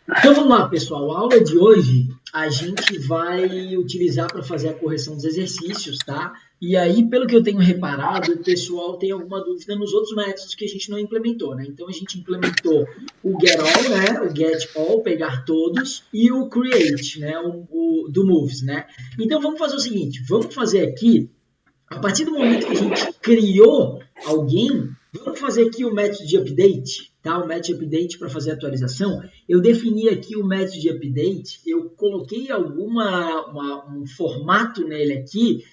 Então vamos lá, pessoal. A aula de hoje a gente vai utilizar para fazer a correção dos exercícios, tá? E aí, pelo que eu tenho reparado, o pessoal tem alguma dúvida nos outros métodos que a gente não implementou, né? Então a gente implementou o get all, né? O get all, pegar todos, e o create, né? O do moves, né? Então vamos fazer o seguinte: vamos fazer aqui, a partir do momento que a gente criou alguém, vamos fazer aqui o método de update, tá? O método de update para fazer a atualização. Eu defini aqui o método de update, eu coloquei um formato nele aqui,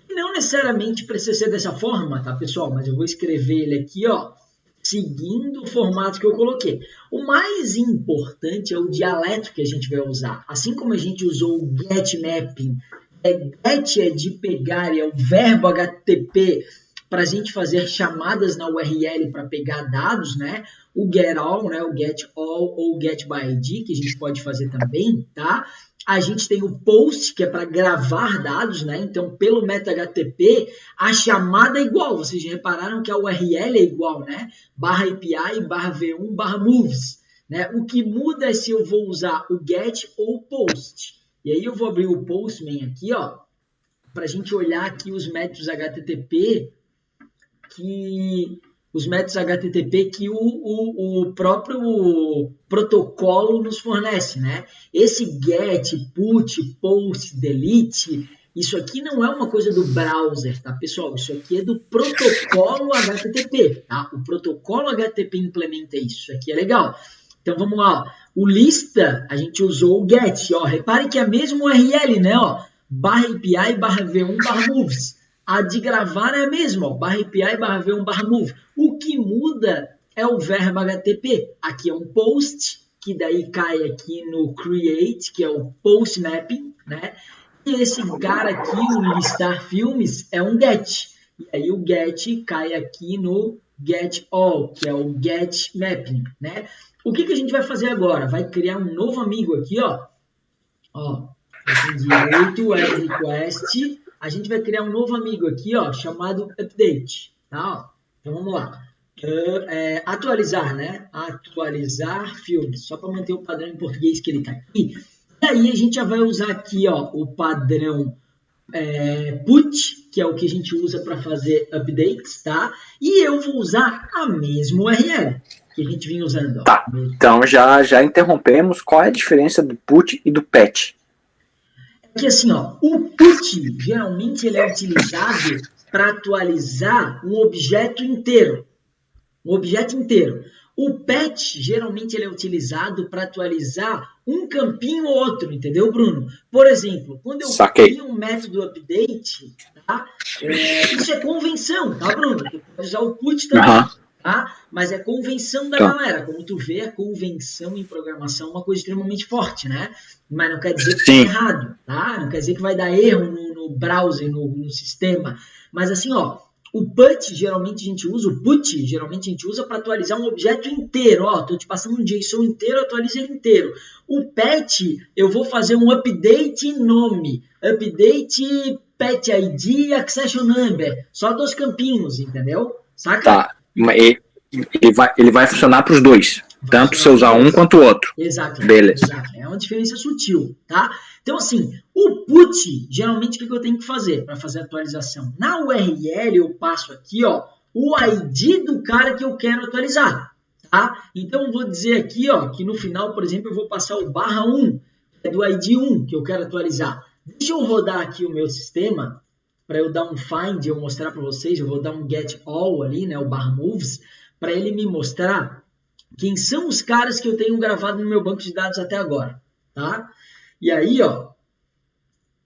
que não necessariamente precisa ser dessa forma, tá, pessoal? Mas eu vou escrever ele aqui, ó, seguindo o formato que eu coloquei. O mais importante é o dialeto que a gente vai usar. Assim como a gente usou o get mapping, get é de pegar, é o verbo HTTP para a gente fazer chamadas na URL para pegar dados, né? O get all, né? O get all ou get by ID, que a gente pode fazer também, tá? A gente tem o post, que é para gravar dados, né? Então, pelo meta-HTTP, a chamada é igual. Vocês já repararam que a URL é igual, né? Barra API, barra V1, barra moves. Né? O que muda é se eu vou usar o get ou o post. E aí eu vou abrir o Postman aqui, ó, para a gente olhar aqui os métodos HTTP que o próprio protocolo nos fornece, né? Esse get, put, post, delete, isso aqui não é uma coisa do browser, tá, pessoal? Isso aqui é do protocolo HTTP, tá? O protocolo HTTP implementa isso. Isso aqui é legal. Então, vamos lá, ó. O lista, a gente usou o get, ó. Repare que é a mesma URL, né, ó? Barra API, barra V1, barra moves. A de gravar é a mesma, ó. Barra API, barra V1, barra move. O que muda é o verbo HTTP. Aqui é um post, que daí cai aqui no create, que é o post mapping, né? E esse cara aqui, o listar filmes, é um get. E aí o get cai aqui no get all, que é o get mapping, né? O que a gente vai fazer agora? Vai criar um novo amigo aqui, ó. Ó, tem direito, web request. A gente vai criar um novo amigo aqui, ó, chamado update, tá? Então vamos lá. Atualizar, né? Atualizar filmes, só para manter o padrão em português que ele tá aqui. E aí a gente já vai usar aqui, ó, o padrão put, que é o que a gente usa para fazer updates, tá? E eu vou usar a mesma URL que a gente vinha usando, ó. Tá, então já interrompemos. Qual é a diferença do put e do patch? Que assim, ó, o put geralmente ele é utilizado para atualizar um objeto inteiro. Um objeto inteiro. O patch geralmente ele é utilizado para atualizar um campinho ou outro, entendeu, Bruno? Por exemplo, quando eu crio um método update, tá? Isso é convenção, tá, Bruno? Tu pode usar o put também. Tá? Mas é convenção da galera. Como tu vê, a convenção em programação é uma coisa extremamente forte, né? Mas não quer dizer que é errado, tá? Não quer dizer que vai dar erro no browser, no sistema. Mas assim, ó, o put geralmente a gente usa, o put geralmente a gente usa para atualizar um objeto inteiro. Ó, tô te passando um JSON inteiro, atualiza ele inteiro. O patch, eu vou fazer um update nome, update patch ID e accession number. Só 2 campinhos, entendeu? Saca? Tá. Ele vai funcionar para os dois. Tanto se eu usar um quanto o outro. Exato. Beleza. Exato. É uma diferença sutil, tá? Então, assim, o put, geralmente, o que eu tenho que fazer para fazer a atualização? Na URL, eu passo aqui, ó, o ID do cara que eu quero atualizar, tá? Então, eu vou dizer aqui, ó, que no final, por exemplo, eu vou passar o barra 1, que é do ID 1 que eu quero atualizar. Deixa eu rodar aqui o meu sistema, para eu dar um find, eu mostrar para vocês, eu vou dar um get all ali, né, o barra moves, para ele me mostrar quem são os caras que eu tenho gravado no meu banco de dados até agora, tá? E aí, ó,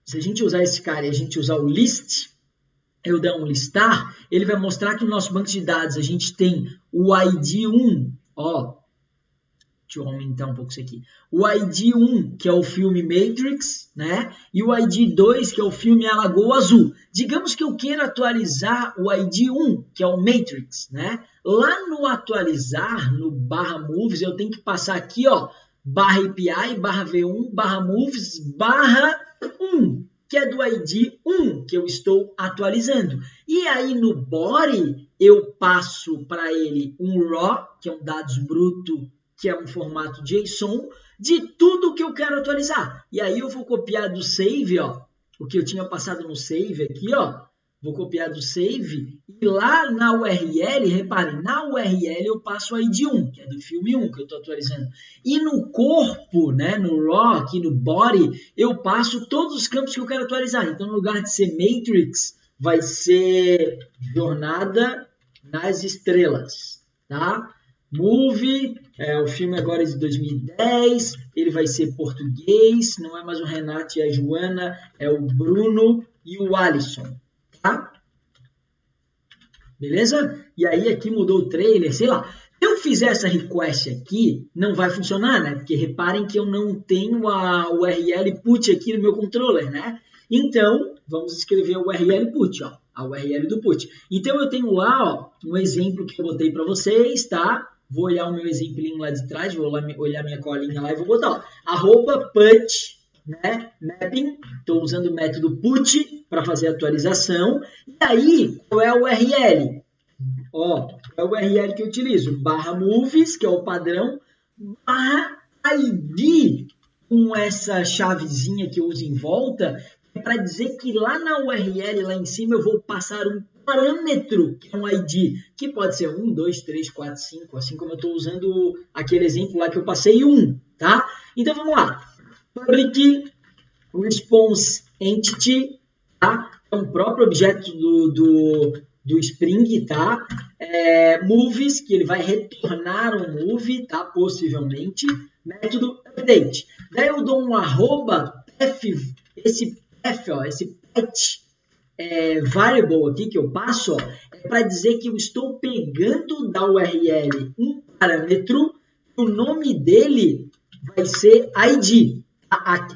se a gente usar esse cara e a gente usar o list, eu der um listar, ele vai mostrar que no nosso banco de dados a gente tem o ID 1, ó, deixa eu aumentar um pouco isso aqui, o ID 1, que é o filme Matrix, né? E o ID 2, que é o filme A Lagoa Azul. Digamos que eu queira atualizar o ID 1, que é o Matrix, né? Lá no atualizar, no barra moves, eu tenho que passar aqui, ó, barra API, barra V1, barra moves, barra 1, que é do ID 1 que eu estou atualizando. E aí no body, eu passo para ele um raw, que é um dados bruto que é um formato JSON, de tudo que eu quero atualizar. E aí eu vou copiar do save, ó, o que eu tinha passado no save aqui, ó, vou copiar do save, e lá na URL, reparem, na URL eu passo o ID 1, que é do filme 1 que eu estou atualizando. E no corpo, né, no raw, aqui no body, eu passo todos os campos que eu quero atualizar. Então, no lugar de ser Matrix, vai ser Jornada nas Estrelas, tá? Movie, o filme agora é de 2010, ele vai ser português, não é mais o Renato e a Joana, é o Bruno e o Alisson, tá? Beleza? E aí aqui mudou o trailer, sei lá. Se eu fizer essa request aqui, não vai funcionar, né? Porque reparem que eu não tenho a URL put aqui no meu controller, né? Então, vamos escrever a URL put, ó. A URL do put. Então, eu tenho lá, ó, um exemplo que eu botei para vocês, tá? Vou olhar o meu exemplinho lá de trás, vou olhar minha colinha lá e vou botar, ó, @put, né? Mapping, estou usando o método put para fazer a atualização. E aí, qual é a URL? Ó, é a URL que eu utilizo, /movies, que é o padrão, /id, com essa chavezinha que eu uso em volta, para dizer que lá na URL, lá em cima, eu vou passar um parâmetro, que é um ID, que pode ser 1, 2, 3, 4, 5, assim como eu estou usando aquele exemplo lá que eu passei 1, tá? Então, vamos lá. Public Response Entity, tá? É um próprio objeto do Spring, tá? Movies, que ele vai retornar um movie, tá? Possivelmente. Método update. Daí eu dou um @path, esse pet variable aqui que eu passo, ó, é para dizer que eu estou pegando da URL um parâmetro, o nome dele vai ser ID.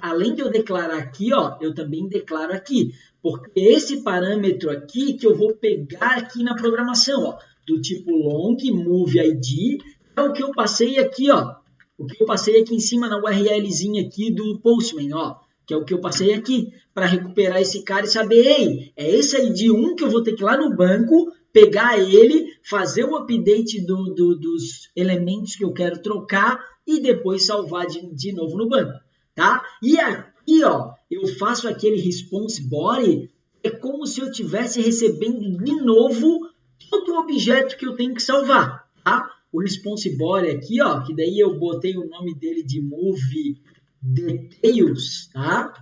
Além de eu declarar aqui, ó, eu também declaro aqui, porque esse parâmetro aqui que eu vou pegar aqui na programação, ó, do tipo long move ID, é o que eu passei aqui, ó, o que eu passei aqui em cima na URLzinha aqui do Postman, ó, que é o que eu passei aqui, para recuperar esse cara e saber, ei, é esse ID 1 que eu vou ter que ir lá no banco, pegar ele, fazer o update dos elementos que eu quero trocar e depois salvar de novo no banco, tá? E aqui, ó, eu faço aquele response body, é como se eu estivesse recebendo de novo todo o objeto que eu tenho que salvar, tá? O response body aqui, ó, que daí eu botei o nome dele de move details, tá?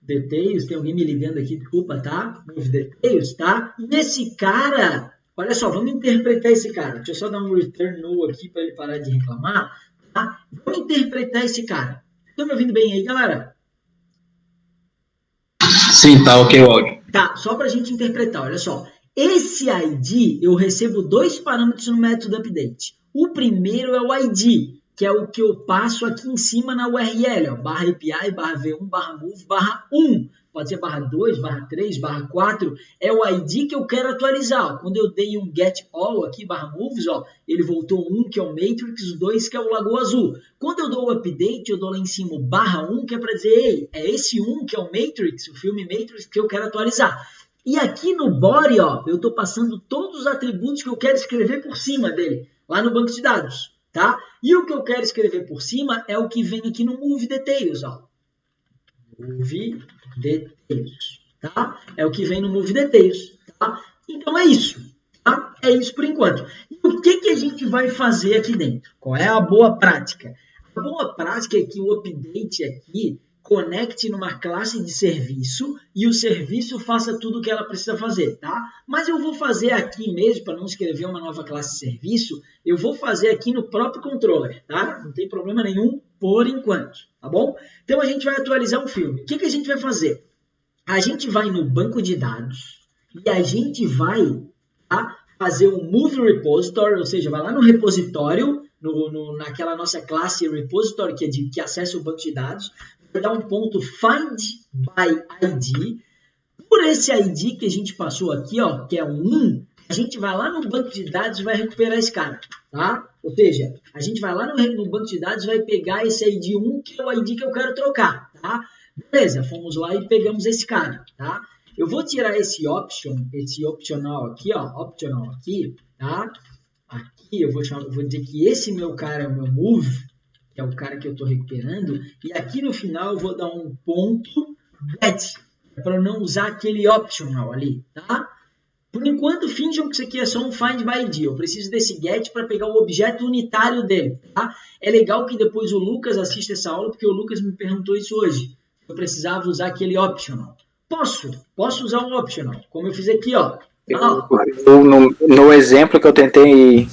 Details, tem alguém me ligando aqui, desculpa, tá? Move details, tá? E esse cara, olha só, vamos interpretar esse cara. Deixa eu só dar um return null aqui para ele parar de reclamar, tá? Vamos interpretar esse cara. Estão me ouvindo bem aí, galera? Sim, tá ok o áudio. Tá, só para a gente interpretar, olha só. Esse ID, eu recebo dois parâmetros no método update. O primeiro é o ID, que é o que eu passo aqui em cima na URL, ó, /API, /v1, /move, /1. Pode ser /2, /3, /4. É o ID que eu quero atualizar. Ó. Quando eu dei um get all aqui, /moves, ó, ele voltou 1, que é o Matrix, 2, que é o Lagoa Azul. Quando eu dou o update, eu dou lá em cima o /1, que é para dizer, ei, é esse 1 que é o Matrix, o filme Matrix, que eu quero atualizar. E aqui no body, ó, eu estou passando todos os atributos que eu quero escrever por cima dele, lá no banco de dados, tá? E o que eu quero escrever por cima é o que vem aqui no Move Details, ó. Move Details, tá? É o que vem no Move Details, tá? Então é isso, tá? É isso por enquanto. E o que a gente vai fazer aqui dentro? Qual é a boa prática? A boa prática é que o update aqui conecte numa classe de serviço e o serviço faça tudo o que ela precisa fazer, tá? Mas eu vou fazer aqui mesmo, para não escrever uma nova classe de serviço, eu vou fazer aqui no próprio controller, tá? Não tem problema nenhum por enquanto, tá bom? Então, a gente vai atualizar um filme. O que a gente vai fazer? A gente vai no banco de dados e a gente vai, tá, fazer um Move Repository, ou seja, vai lá no repositório, naquela nossa classe Repository, que acessa o banco de dados, vai dar um ponto Find by ID. Por esse ID que a gente passou aqui, ó, que é um 1, a gente vai lá no banco de dados e vai recuperar esse cara, tá? Ou seja, a gente vai lá no banco de dados e vai pegar esse ID 1, que é o ID que eu quero trocar, tá? Beleza, fomos lá e pegamos esse cara, tá? Eu vou tirar esse optional aqui, optional aqui, tá? Aqui eu vou dizer que esse meu cara é o meu move, que é o cara que eu estou recuperando, e aqui no final eu vou dar um ponto get, para eu não usar aquele optional ali, tá? Por enquanto, finjam que isso aqui é só um find by id. Eu preciso desse get para pegar o objeto unitário dele, tá? É legal que depois o Lucas assista essa aula, porque o Lucas me perguntou isso hoje. Eu precisava usar aquele optional. Posso usar um optional, como eu fiz aqui, ó. No exemplo que eu tentei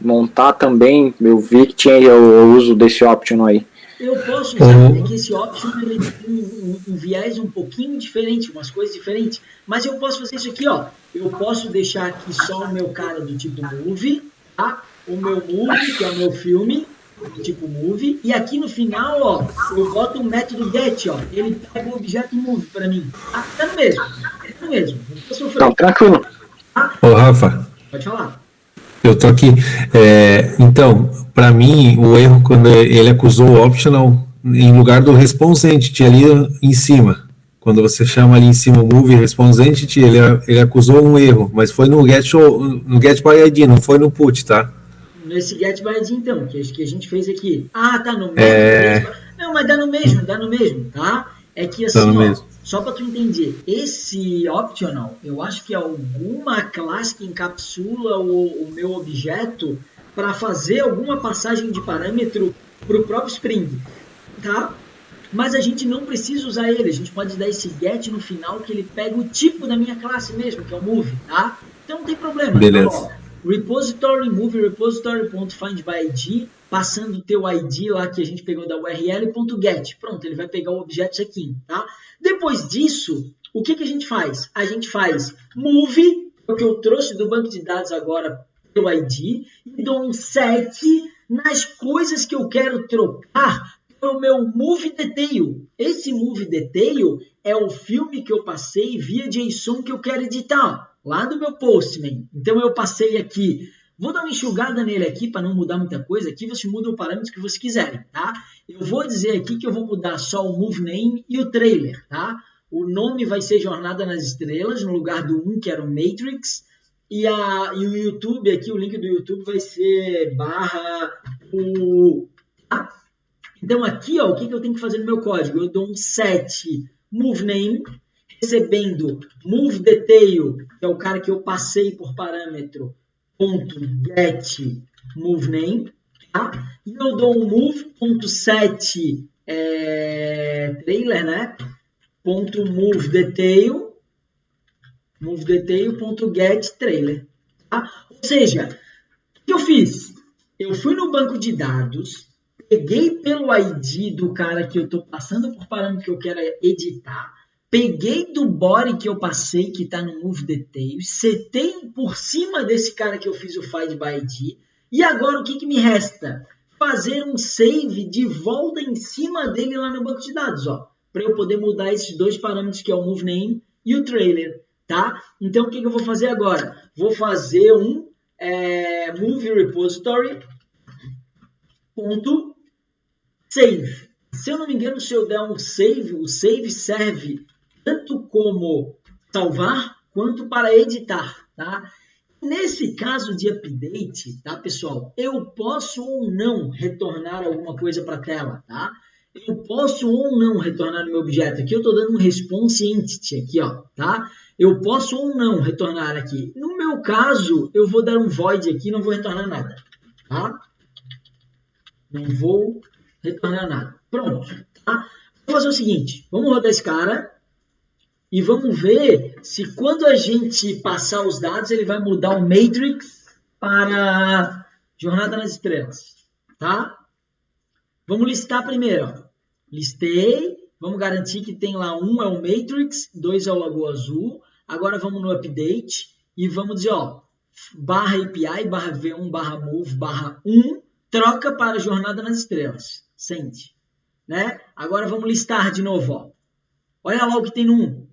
montar também, eu vi que tinha o uso desse optional aí. Eu posso usar, é que esse optional ele tem um viés um pouquinho diferente, umas coisas diferentes, mas eu posso fazer isso aqui, ó. Eu posso deixar aqui só o meu cara do tipo move, tá? O meu move, que é o meu filme, do tipo move, e aqui no final, ó, eu boto o método get, ó. Ele pega o objeto move para mim. Tá no mesmo, não tô sofrendo. Não, tranquilo. Ô, Rafa. Pode falar. Eu tô aqui. Então, para mim, o erro quando ele acusou o optional em lugar do response entity ali em cima. Quando você chama ali em cima o move response entity, ele acusou um erro, mas foi no get by ID, não foi no put, tá? Nesse get by ID, então, que a gente fez aqui. Ah, tá no mesmo. Não, mas dá no mesmo, tá? É que assim, ó, só para tu entender, esse optional, eu acho que é alguma classe que encapsula o meu objeto para fazer alguma passagem de parâmetro para o próprio Spring, tá? Mas a gente não precisa usar ele, a gente pode dar esse get no final que ele pega o tipo da minha classe mesmo, que é o move, tá? Então não tem problema. Beleza. Então, ó, repository, move repository.findById, passando o teu ID lá que a gente pegou da URL.get. Pronto, ele vai pegar o objeto check-in, tá? Depois disso, o que a gente faz? A gente faz move, o que eu trouxe do banco de dados agora pelo ID, e dou um set nas coisas que eu quero trocar pelo meu move detail. Esse move detail é o filme que eu passei via JSON que eu quero editar, lá do meu Postman. Então eu passei aqui, vou dar uma enxugada nele aqui para não mudar muita coisa. Aqui você muda o parâmetro que você quiserem, tá? Eu vou dizer aqui que eu vou mudar só o move name e o trailer, tá? O nome vai ser Jornada nas Estrelas, no lugar do 1, que era o Matrix. E o YouTube aqui, o link do YouTube vai ser /o... Tá? Então aqui, ó, o que eu tenho que fazer no meu código? Eu dou um set move name, recebendo move detail, que é o cara que eu passei por parâmetro, .get move name, tá? E eu dou um move.set trailer, né? .move detail.get trailer, tá? Ou seja, o que eu fiz? Eu fui no banco de dados, peguei pelo ID do cara que eu estou passando por parâmetro que eu quero editar, peguei do body que eu passei, que está no move detail, setei por cima desse cara que eu fiz o find by ID, e agora o que me resta? Fazer um save de volta em cima dele lá no banco de dados, ó, para eu poder mudar esses dois parâmetros que é o move name e o trailer, tá? Então o que eu vou fazer agora? Vou fazer um move repository .save. Se eu não me engano, se eu der um save, o save serve tanto como salvar quanto para editar, tá? Nesse caso de update, tá, pessoal? Eu posso ou não retornar alguma coisa para a tela, tá? Eu posso ou não retornar no meu objeto. Aqui eu estou dando um response entity aqui, ó, tá? Eu posso ou não retornar aqui. No meu caso, eu vou dar um void aqui, não vou retornar nada, tá? Não vou retornar nada. Pronto, tá? Vou fazer o seguinte, vamos rodar esse cara e vamos ver se quando a gente passar os dados, ele vai mudar o Matrix para Jornada nas Estrelas, tá? Vamos listar primeiro, ó. Listei, vamos garantir que tem lá 1 é o Matrix, 2 é o Lagoa Azul. Agora vamos no update e vamos dizer, ó, /API, /v1, /move, /1, troca para Jornada nas Estrelas. Sente, né? Agora vamos listar de novo, ó. Olha lá o que tem no 1,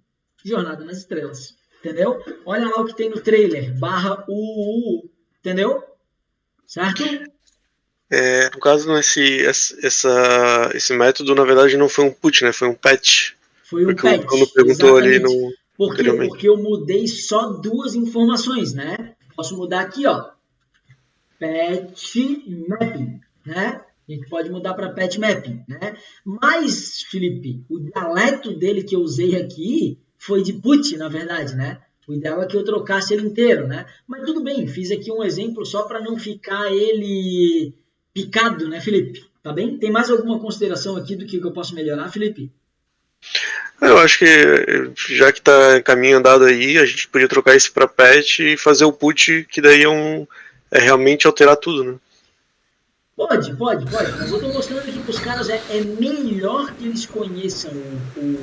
Jornada nas Estrelas, entendeu? Olha lá o que tem no trailer, /UU, entendeu? Certo? No caso, esse método, na verdade, não foi um put, né? Foi um patch. Foi um porque patch, o Bruno perguntou ali no... Por quê? anteriormente. Porque eu mudei só 2 informações, né? Posso mudar aqui, ó, pet mapping, né? A gente pode mudar para pet mapping, né? Mas, Felipe, o dialeto dele que eu usei aqui foi de put, na verdade, né? O ideal é que eu trocasse ele inteiro, né? Mas tudo bem, fiz aqui um exemplo só para não ficar ele picado, né, Felipe? Tá bem? Tem mais alguma consideração aqui do que eu posso melhorar, Felipe? Eu acho que já que tá caminho andado aí, a gente podia trocar esse pra pet e fazer o put, que daí é realmente alterar tudo, né? Pode. Mas eu estou mostrando aqui para os caras, é melhor que eles conheçam o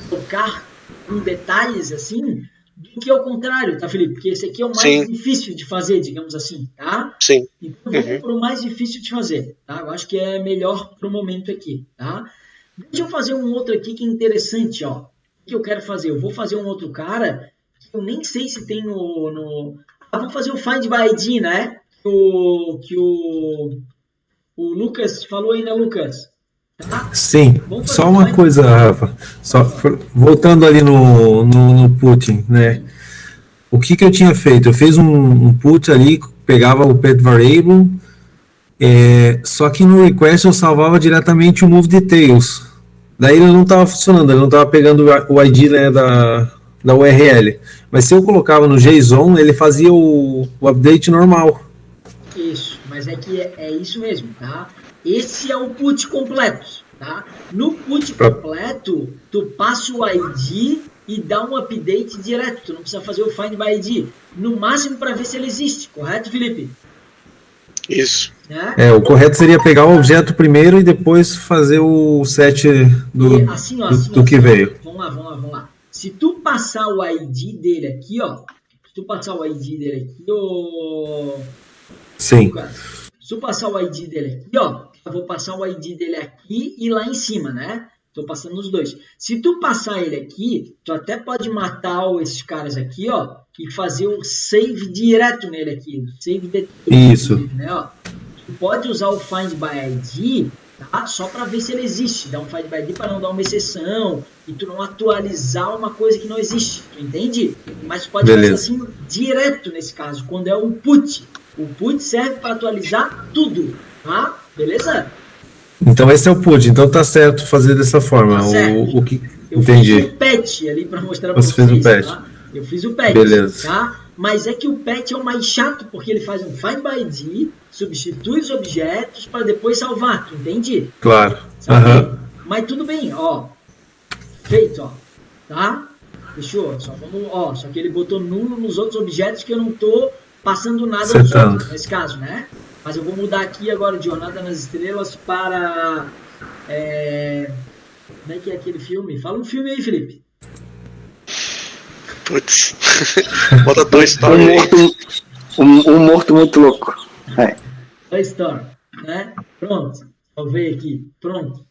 tocar em detalhes assim, do que ao contrário, tá, Felipe? Porque esse aqui é o mais Sim. difícil de fazer, digamos assim, tá? Sim. Então vamos para o mais difícil de fazer, tá? Eu acho que é melhor para o momento aqui, tá? Deixa eu fazer um outro aqui que é interessante, ó. O que eu quero fazer? Eu vou fazer um outro cara que eu nem sei se tem vamos fazer o Find by ID, né? Que o Lucas falou aí, né, Lucas? Tá? Sim, Vamos fazer só o uma Find. coisa, Rafa, voltando ali no Putin, né? O que eu tinha feito? Eu fiz um put ali, pegava o pet variable, só que no request eu salvava diretamente o move details. Daí ele não estava funcionando, ele não estava pegando o ID, né, da URL. Mas se eu colocava no JSON, ele fazia o update normal. Isso, mas é que é isso mesmo, tá? Esse é o put completo, tá? No put completo, tu passa o ID e dá um update direto, tu não precisa fazer o find by ID, no máximo para ver se ele existe, correto, Felipe? Isso. Né? O correto seria pegar o objeto primeiro e depois fazer o set Assim, do que veio. Vamos lá. Se tu passar o ID dele aqui, ó, Sim. Se tu passar o ID dele aqui, ó, eu vou passar o ID dele aqui e lá em cima, né? Tô passando os dois. Se tu passar ele aqui, tu até pode matar esses caras aqui, ó, e fazer o save direto nele aqui. Save de Isso. né, ó. Tu pode usar o find by ID, tá? Só para ver se ele existe. Dá um find by ID para não dar uma exceção e tu não atualizar uma coisa que não existe. Tu entende? Mas tu pode fazer assim direto nesse caso, quando é o put. O put serve para atualizar tudo, tá? Beleza? Então esse é o put, então tá certo fazer dessa forma. Tá certo. Eu Entendi. fiz o patch ali para mostrar para vocês. Você fez o patch. Tá? Eu fiz o patch. Beleza. Tá? Mas é que o patch é o mais chato, porque ele faz um find by ID, substitui os objetos para depois salvar, tu entende? Claro. Mas tudo bem, ó. Feito, ó. Tá? Fechou? Só que ele botou nulo nos outros objetos que eu não tô passando nada nos outros, nesse caso, né? Mas eu vou mudar aqui agora de Jornada nas Estrelas para... Como é que é aquele filme? Fala um filme aí, Felipe. Putz. Bota Toy Story. Um morto muito louco. Toy Story, né? Pronto. Salvei aqui. Pronto.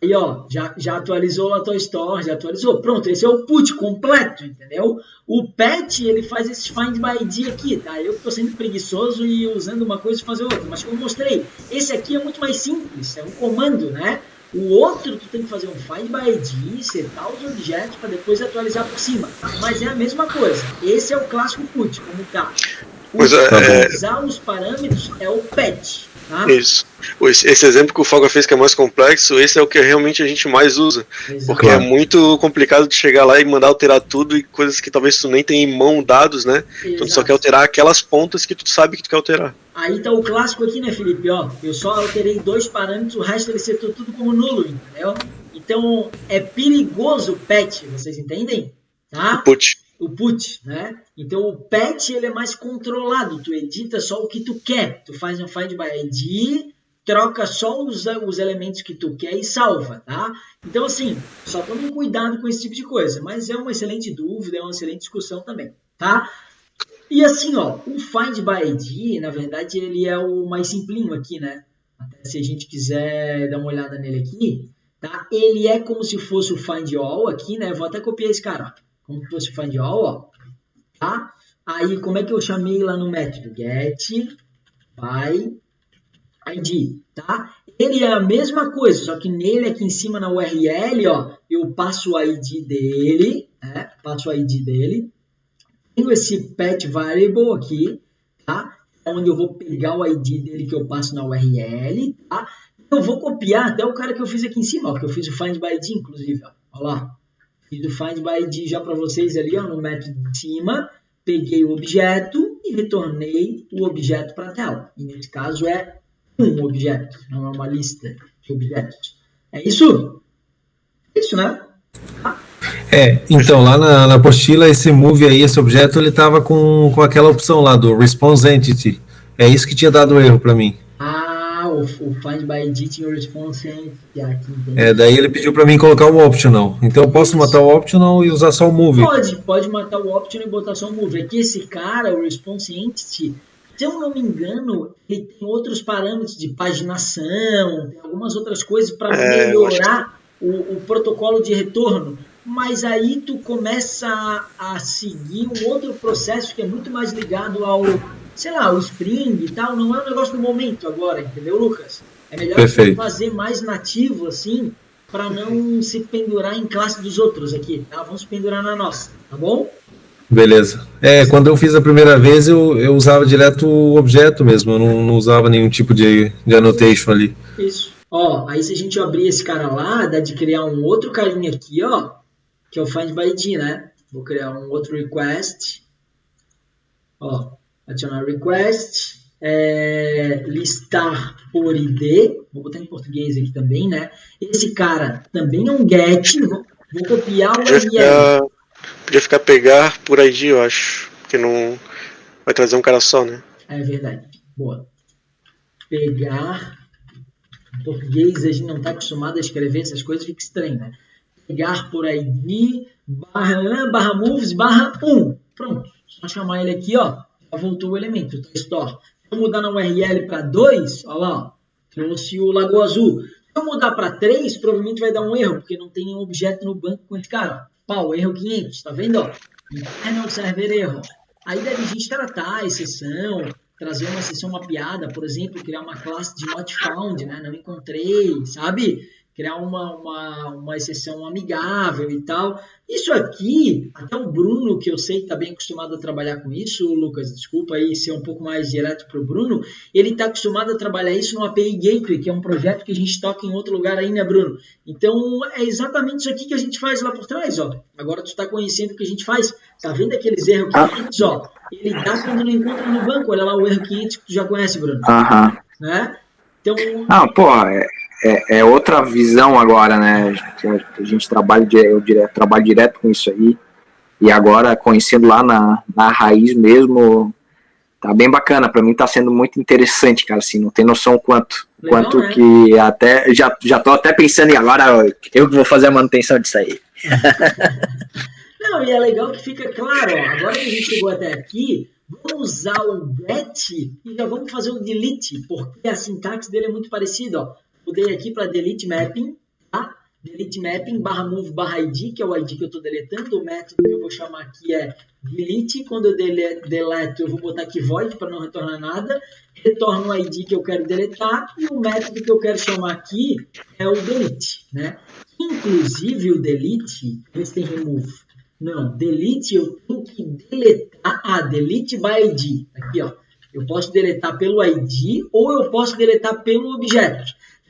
Aí, ó, já atualizou lá a Toy Story, já atualizou. Pronto, esse é o put completo, entendeu? O patch, ele faz esse find by ID aqui, tá? Eu que tô sendo preguiçoso e usando uma coisa e fazer outra. Mas como eu mostrei, esse aqui é muito mais simples, é um comando, né? O outro, tu tem que fazer um find by ID, setar os objetos para depois atualizar por cima. Mas é a mesma coisa. Esse é o clássico put, como tá. Atualizar os parâmetros é o patch, tá? Isso. Esse exemplo que o Foga fez, que é mais complexo, esse é o que realmente a gente mais usa. Exato. Porque é muito complicado de chegar lá e mandar alterar tudo e coisas que talvez tu nem tenha em mão dados, né? Exato. Então tu só quer alterar aquelas pontas que tu sabe que tu quer alterar. Aí tá o clássico aqui, né, Felipe? Ó, eu só alterei 2 parâmetros, o resto ele setou tudo como nulo, entendeu? Então é perigoso o patch, vocês entendem? Tá? O put, né? Então o patch ele é mais controlado, tu edita só o que tu quer, tu faz um find by ID, troca só os elementos que tu quer e salva, tá? Então assim, só tome cuidado com esse tipo de coisa, mas é uma excelente dúvida, é uma excelente discussão também, tá? E assim, ó, o find by ID, na verdade, ele é o mais simplinho aqui, né? Até se a gente quiser dar uma olhada nele aqui, tá? Ele é como se fosse o find all aqui, né? Vou até copiar esse cara, ó. Como se fosse o find all, ó. Tá? Aí, como é que eu chamei lá no método? Get by ID, tá? Ele é a mesma coisa, só que nele aqui em cima na URL, ó, eu passo o ID dele, né? passo o ID dele. Tenho esse pet variable aqui, tá? Onde eu vou pegar o ID dele que eu passo na URL, tá? Eu vou copiar até o cara que eu fiz aqui em cima, ó, que eu fiz o find by ID, inclusive, ó. Olha lá. Fiz o find by ID já para vocês ali, ó, no método de cima. Peguei o objeto e retornei o objeto para a tela. E nesse caso é um objeto, não é uma lista de objetos. É isso? É isso, né? Então lá na apostila, esse move aí, esse objeto, ele estava com aquela opção lá do response entity. É isso que tinha dado erro para mim. O find by ID tinha o response entity aqui, entendeu? Daí ele pediu para mim colocar o optional. Então eu posso matar o optional e usar só o move. Pode matar o optional e botar só o move. É que esse cara, o response entity, se eu não me engano, ele tem outros parâmetros de paginação, tem algumas outras coisas para melhorar o protocolo de retorno. Mas aí tu começa a seguir um outro processo que é muito mais ligado ao, sei lá, o Spring e tal. Não é um negócio do momento agora, entendeu, Lucas? É melhor você fazer mais nativo, assim, para não se pendurar em classe dos outros aqui, tá? Vamos se pendurar na nossa, tá bom? Beleza. Quando eu fiz a primeira vez, eu usava direto o objeto mesmo, eu não usava nenhum tipo de annotation ali. Isso. Ó, aí se a gente abrir esse cara lá, dá de criar um outro carinha aqui, ó, que é o find by ID, né? Vou criar um outro request. Ó, adicionar request. Listar por ID. Vou botar em português aqui também, né? Esse cara também é um get. Vou copiar o URL. Podia ficar pegar por ID, eu acho. Porque não vai trazer um cara só, né? É verdade. Boa. Pegar. Em português a gente não está acostumado a escrever essas coisas, fica estranho, né? Pegar por ID, barra moves, barra 1. Pronto. Só chamar ele aqui, ó. Já voltou o elemento, tá store. Se eu mudar na URL para 2, ó lá, ó, trouxe o Lagoa Azul. Se eu mudar para 3, provavelmente vai dar um erro, porque não tem nenhum objeto no banco com esse cara. Pau, erro 500, tá vendo? Ó? Internal server erro. Aí deve a gente tratar a exceção, trazer uma exceção mapeada, por exemplo, criar uma classe de not found, né? Não encontrei, sabe? Criar uma exceção amigável e tal. Isso aqui, até o Bruno, que eu sei que está bem acostumado a trabalhar com isso, Lucas, desculpa aí ser um pouco mais direto para o Bruno, ele está acostumado a trabalhar isso no API Gateway, que é um projeto que a gente toca em outro lugar aí, né, Bruno? Então, é exatamente isso aqui que a gente faz lá por trás, ó. Agora tu está conhecendo o que a gente faz. Tá vendo aqueles erros 500, ó? Ele dá quando não encontra no banco. Olha lá o erro 500 que tu já conhece, Bruno. Né? Então... É outra visão agora, né? A gente trabalha trabalho direto com isso aí. E agora, conhecendo lá na raiz mesmo, tá bem bacana. Para mim tá sendo muito interessante, cara. Assim, não tem noção quanto né? Que até já tô até pensando em agora eu que vou fazer a manutenção disso aí. Não, e é legal que fica claro, ó, agora que a gente chegou até aqui, vamos usar o get e já vamos fazer o delete, porque a sintaxe dele é muito parecida, ó. Mudei aqui para delete mapping, tá? Delete mapping barra move barra id, que é o id que eu estou deletando. O método que eu vou chamar aqui é delete. Quando eu deleto, eu vou botar aqui void para não retornar nada. Retorno o id que eu quero deletar. E o método que eu quero chamar aqui é o delete, né? Inclusive o delete, vê se tem remove. Não, delete eu tenho que deletar. Delete by id. Aqui, ó. Eu posso deletar pelo id ou eu posso deletar pelo objeto.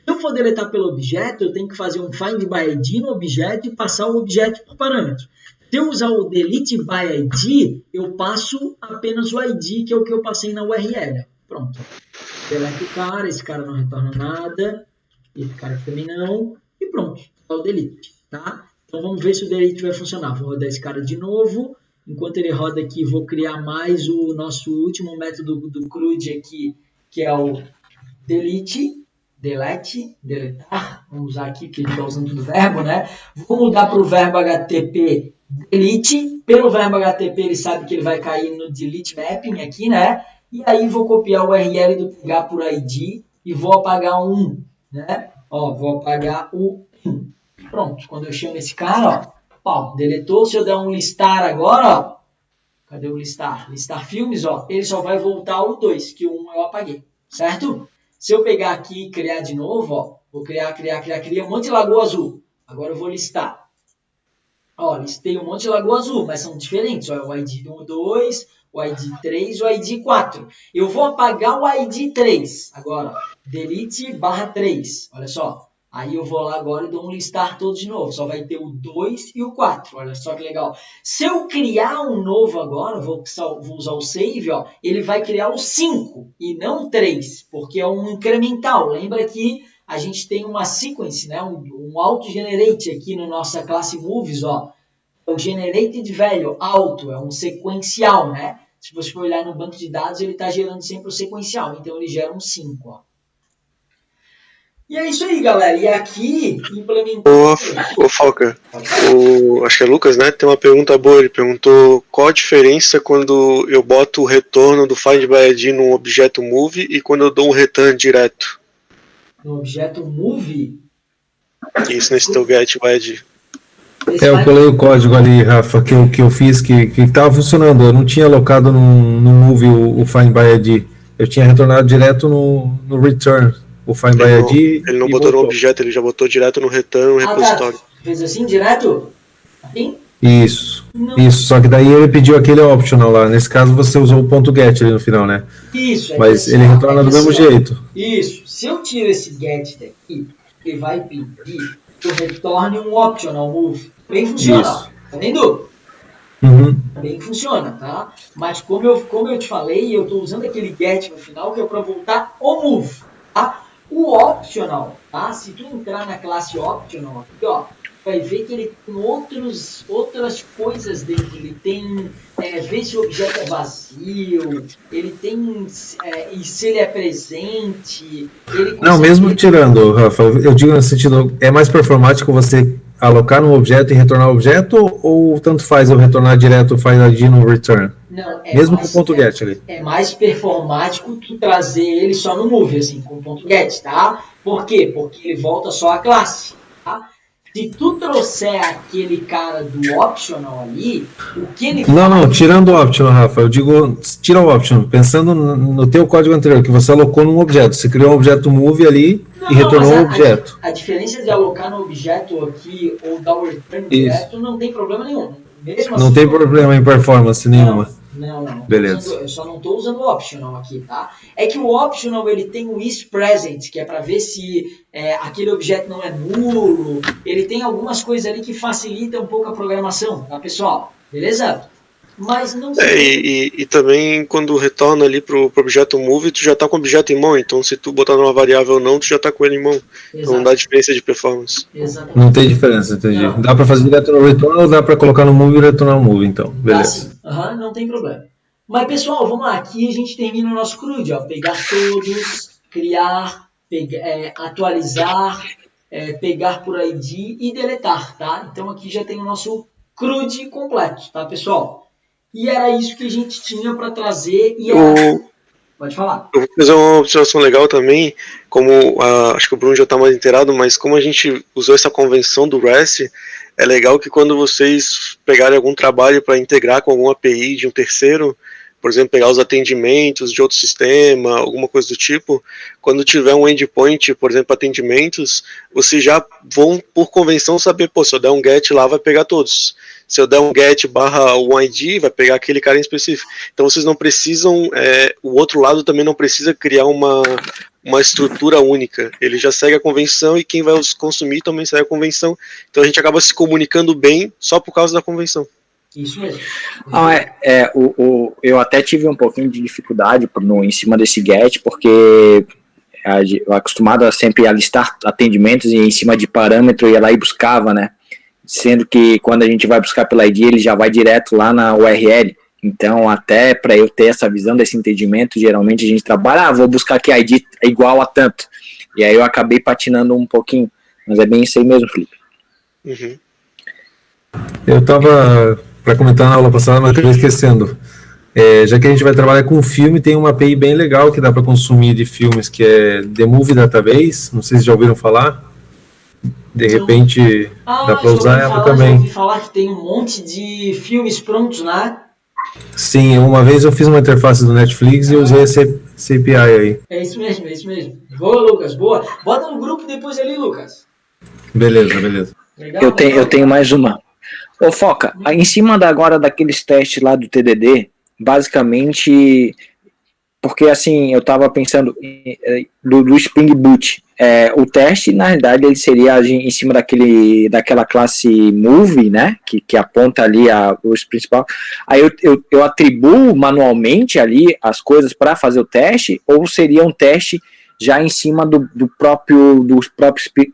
Se eu for deletar pelo objeto, eu tenho que fazer um find by id no objeto e passar o objeto por parâmetro. Se eu usar o delete by id, eu passo apenas o id, que é o que eu passei na URL. Pronto. Deleto o cara, esse cara não retorna nada, esse cara aqui também não, e pronto, é o delete, tá? Então vamos ver se o delete vai funcionar. Vou rodar esse cara de novo. Enquanto ele roda aqui, vou criar mais o nosso último método do CRUD aqui, que é o delete. Deletar, vamos usar aqui, porque ele está usando tudo verbo, né? Vou mudar para o verbo HTTP delete. Pelo verbo HTTP ele sabe que ele vai cair no delete mapping aqui, né? E aí vou copiar o URL do pegar por ID e vou apagar um, né? Ó, vou apagar o 1. Pronto, quando eu chamo esse cara, ó, deletou. Se eu der um listar agora, ó, cadê o listar? Listar filmes, ó, ele só vai voltar o 2, que o 1 eu apaguei, certo? Se eu pegar aqui e criar de novo, ó, vou criar um monte de Lagoa Azul. Agora eu vou listar. Ó, listei um monte de Lagoa Azul, mas são diferentes. Ó, o ID 2, o ID 3 e o ID 4. Eu vou apagar o ID 3 agora. Ó, delete /3. Olha só. Aí eu vou lá agora e dou um listar todos de novo. Só vai ter o 2 e o 4. Olha só que legal. Se eu criar um novo agora, vou usar o save, ó, ele vai criar o 5 e não 3, porque é um incremental. Lembra que a gente tem uma sequence, né? um auto-generate aqui na nossa classe movies, ó. O generated value alto é um sequencial, né? Se você for olhar no banco de dados, ele está gerando sempre o sequencial. Então, ele gera um 5, ó. E é isso aí, galera. E aqui, implementando... Ô Falca, acho que é Lucas, né? Tem uma pergunta boa. Ele perguntou qual a diferença quando eu boto o retorno do find by ID num objeto move e quando eu dou um return direto. No objeto move? Isso nesse teu get by ID. Eu colei o código ali, Rafa, que eu fiz, que estava funcionando. Eu não tinha alocado no move o find by ID. Eu tinha retornado direto no return. O find by ID. Ele não botou no objeto, ele já botou direto no return, no repositório. Tá. Fez assim, direto? Assim? Isso. Só que daí ele pediu aquele optional lá. Nesse caso você usou o ponto .get ali no final, né? Isso. Mas ele retorna do mesmo jeito. Isso. Se eu tiro esse get daqui, ele vai pedir que eu retorne um optional move. Bem funciona. Isso. Tá vendo? Uhum. Bem funciona, tá? Mas como eu te falei, eu estou usando aquele get no final que é para voltar o move, tá? O optional, tá? Se tu entrar na classe optional aqui, ó, vai ver que ele tem outras coisas dentro. Ele tem ver se o objeto é vazio, ele tem e se ele é presente. Não, mesmo tirando, Rafa, eu digo no sentido, é mais performático você alocar no objeto e retornar o objeto, ou tanto faz eu retornar direto o find ID no return? Não, mesmo com o ponto get ali. É mais performático tu trazer ele só no move, assim, com o ponto get, tá? Por quê? Porque ele volta só a classe, tá? Se tu trouxer aquele cara do optional ali, o que ele faz... Não, tirando o optional, Rafa, eu digo, tira o optional, pensando no teu código anterior, que você alocou num objeto, você criou um objeto move ali e retornou o objeto. A diferença de alocar no objeto aqui ou dar o return direto não tem problema nenhum. Mesmo não assim, tem problema em performance nenhuma. Não. Beleza. Eu só não estou usando o optional aqui, tá? É que o optional ele tem o isPresent, que é para ver se aquele objeto não é nulo. Ele tem algumas coisas ali que facilitam um pouco a programação, tá, pessoal? Beleza? Mas não sei. E também quando retorna ali pro objeto move, tu já tá com o objeto em mão, então se tu botar numa variável ou não, tu já tá com ele em mão. Exato. Então não dá diferença de performance. Exatamente. Não tem diferença, entendi. Não. Dá para fazer direto no return ou dá para colocar no move e retornar no move, então. Beleza. Não tem problema. Mas pessoal, vamos lá, aqui a gente termina o nosso CRUD, ó. Pegar todos, criar, atualizar, pegar por ID e deletar, tá? Então aqui já tem o nosso CRUD completo, tá, pessoal? E era isso que a gente tinha para trazer. Pode falar. Eu vou fazer uma observação legal também, como acho que o Bruno já está mais inteirado, mas como a gente usou essa convenção do REST, é legal que quando vocês pegarem algum trabalho para integrar com alguma API de um terceiro, por exemplo, pegar os atendimentos de outro sistema, alguma coisa do tipo, quando tiver um endpoint, por exemplo, atendimentos, vocês já vão, por convenção, saber, se eu der um get lá, vai pegar todos. Se eu der um get /1ID, vai pegar aquele cara em específico. Então vocês não precisam, o outro lado também não precisa criar uma estrutura única. Ele já segue a convenção e quem vai os consumir também segue a convenção. Então a gente acaba se comunicando bem só por causa da convenção. Isso mesmo. Eu até tive um pouquinho de dificuldade em cima desse get, porque eu acostumado a sempre listar atendimentos e em cima de parâmetro ia lá e buscava, né? Sendo que quando a gente vai buscar pela ID, ele já vai direto lá na URL. Então, até para eu ter essa visão desse entendimento, geralmente a gente trabalha, vou buscar aqui a ID é igual a tanto. E aí eu acabei patinando um pouquinho. Mas é bem isso aí mesmo, Felipe. Uhum. Eu estava para comentar na aula passada, mas acabei esquecendo. Já que a gente vai trabalhar com filme, tem uma API bem legal que dá para consumir de filmes, que é The Movie Database. Não sei se já ouviram falar. De repente, dá para usar ela também. Eu ouvi falar que tem um monte de filmes prontos, né? Sim, uma vez eu fiz uma interface do Netflix e usei esse API aí. É isso mesmo. Boa, Lucas, boa. Bota no grupo depois ali, Lucas. Beleza. Legal, eu tenho mais uma. Ô, Foca, em cima agora daqueles testes lá do TDD, basicamente, porque assim, eu estava pensando do Spring Boot, o teste, na realidade, ele seria em cima daquela classe Move, né, que aponta ali os principais, aí eu atribuo manualmente ali as coisas para fazer o teste, ou seria um teste já em cima do próprio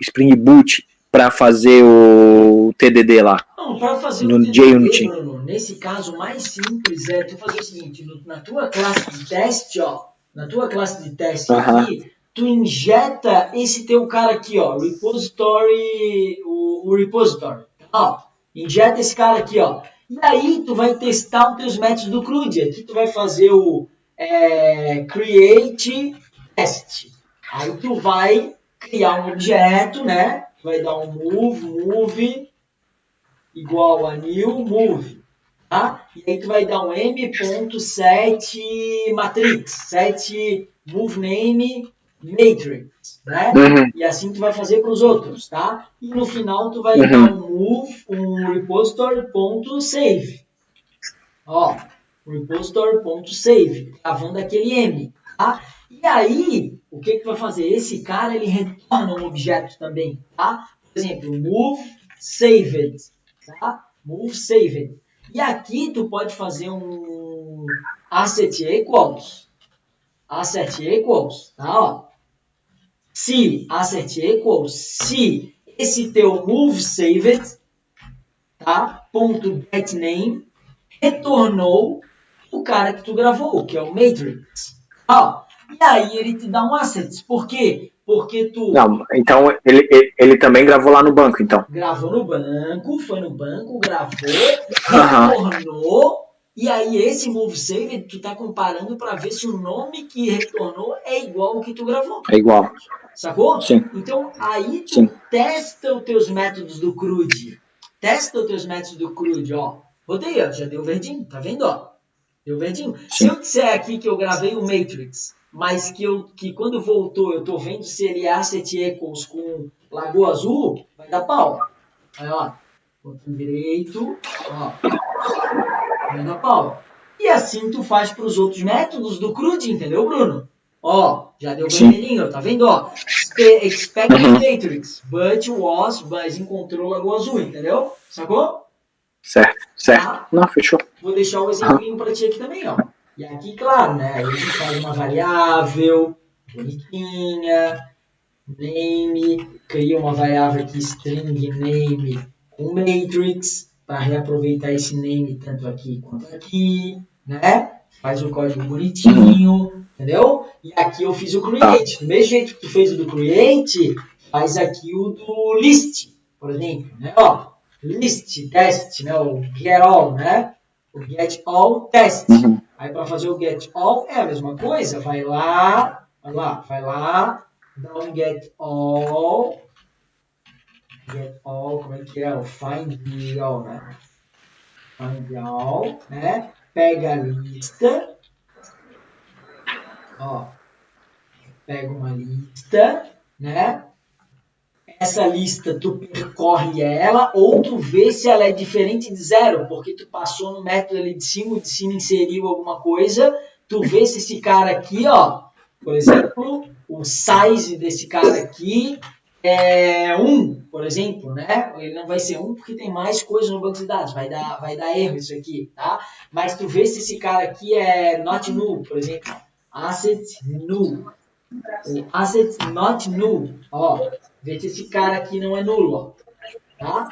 Spring Boot, para fazer o TDD lá? Não, para fazer No o JUnity. TDD, Bruno, nesse caso, o mais simples é tu fazer o seguinte, na tua classe de teste, ó, na tua classe de teste aqui, tu injeta esse teu cara aqui, ó, repository, o repository, ó, injeta esse cara aqui, ó, e aí tu vai testar os teus métodos do CRUD, aqui tu vai fazer o create test, aí tu vai criar um objeto, né, vai dar um move, igual a new move, tá? E aí tu vai dar um m.set matrix, set move name matrix, né? Uhum. E assim tu vai fazer para os outros, tá? E no final tu vai dar um repository.save. Ó, repository.save, gravando aquele m, tá? E aí, o que tu vai fazer? Esse cara, ele retorna um objeto também, tá? Por exemplo, move saved, tá? Move saved. E aqui tu pode fazer um asset equals, tá? Ó. Se asset equals, se esse teu move saved, tá? Ponto get name retornou o cara que tu gravou, que é o matrix. Ó. E aí ele te dá um asset. Por quê? Porque tu... Não, então ele também gravou lá no banco, então. Gravou no banco, foi no banco, gravou, retornou, e aí esse move save tu tá comparando para ver se o nome que retornou é igual ao que tu gravou. É igual. Sacou? Sim. Então aí tu testa os teus métodos do CRUD. Testa os teus métodos do CRUD, ó. Rodei, ó, já deu verdinho, tá vendo, ó? Deu verdinho. Sim. Se eu disser aqui que eu gravei o Matrix, mas que quando voltou eu tô vendo se ele é asset equals com Lagoa Azul, vai dar pau. Aí, ó, botão direito, ó, vai dar pau. E assim tu faz para os outros métodos do CRUD, entendeu, Bruno? Ó, já deu vermelhinho, tá vendo, ó? Expected Matrix, but was, mas encontrou Lagoa Azul, entendeu? Sacou? Certo. Tá? Não, fechou. Vou deixar um exemplinho para ti aqui também, ó. E aqui, claro, né? Aí a gente faz uma variável bonitinha, name, cria uma variável aqui, string name com matrix, para reaproveitar esse name tanto aqui quanto aqui, né? Faz o código bonitinho, entendeu? E aqui eu fiz o create. Do mesmo jeito que tu fez o do create, faz aqui o do list, por exemplo, né? Ó, list, test, né? O get all, né? O get all test. Aí para fazer o get all é a mesma coisa. Vai lá, dá um get all, como é que é? O find all, né? Find all, né? Pega a lista, ó, pega uma lista, né? Essa lista tu percorre ela ou tu vê se ela é diferente de zero, porque tu passou no método ali de cima inseriu alguma coisa, tu vê se esse cara aqui, ó, por exemplo, o size desse cara aqui é 1, por exemplo, né? Ele não vai ser 1 porque tem mais coisa no banco de dados, vai dar erro isso aqui, tá? Mas tu vê se esse cara aqui é not null, por exemplo, asset null. O asset not null, ó, vê se esse cara aqui não é nulo, ó, tá?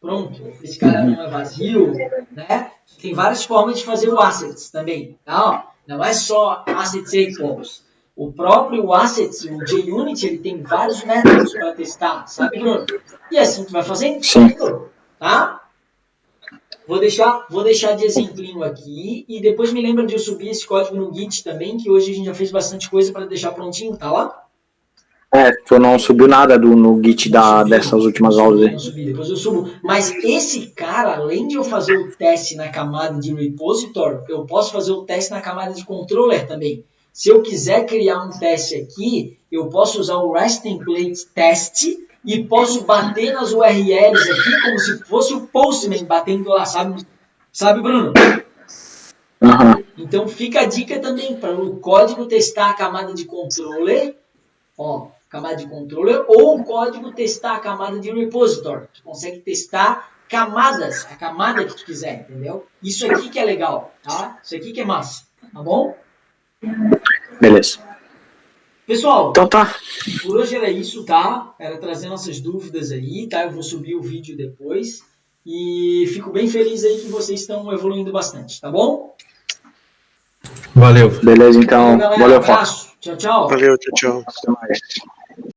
Pronto, esse cara não é vazio, né? Tem várias formas de fazer o assets também, tá? Ó, não é só assets equals. O próprio assets, o JUnity, ele tem vários métodos para testar, sabe, Bruno? E assim tu vai fazendo, tá? Vou deixar de exemplinho aqui e depois me lembra de eu subir esse código no Git também, que hoje a gente já fez bastante coisa para deixar prontinho, tá lá? Tu não subiu nada no Git dessas últimas aulas aí. Não subi, depois eu subo. Mas esse cara, além de eu fazer o teste na camada de repository, eu posso fazer o teste na camada de controller também. Se eu quiser criar um teste aqui, eu posso usar o REST template test e posso bater nas URLs aqui como se fosse o Postman batendo lá, sabe, Bruno? Aham. Então fica a dica também para o código testar a camada de controller, ó, camada de controller, ou o código testar a camada de repository. Tu consegue testar camadas, a camada que tu quiser, entendeu? Isso aqui que é legal, tá? Isso aqui que é massa, tá bom? Beleza. Pessoal, Então tá. por hoje era isso, tá? Era trazer nossas dúvidas aí, tá? Eu vou subir o vídeo depois. E fico bem feliz aí que vocês estão evoluindo bastante, tá bom? Valeu. Beleza, então. Galera, Valeu, abraço. Tchau, tchau. Valeu, tchau, tchau. Até mais.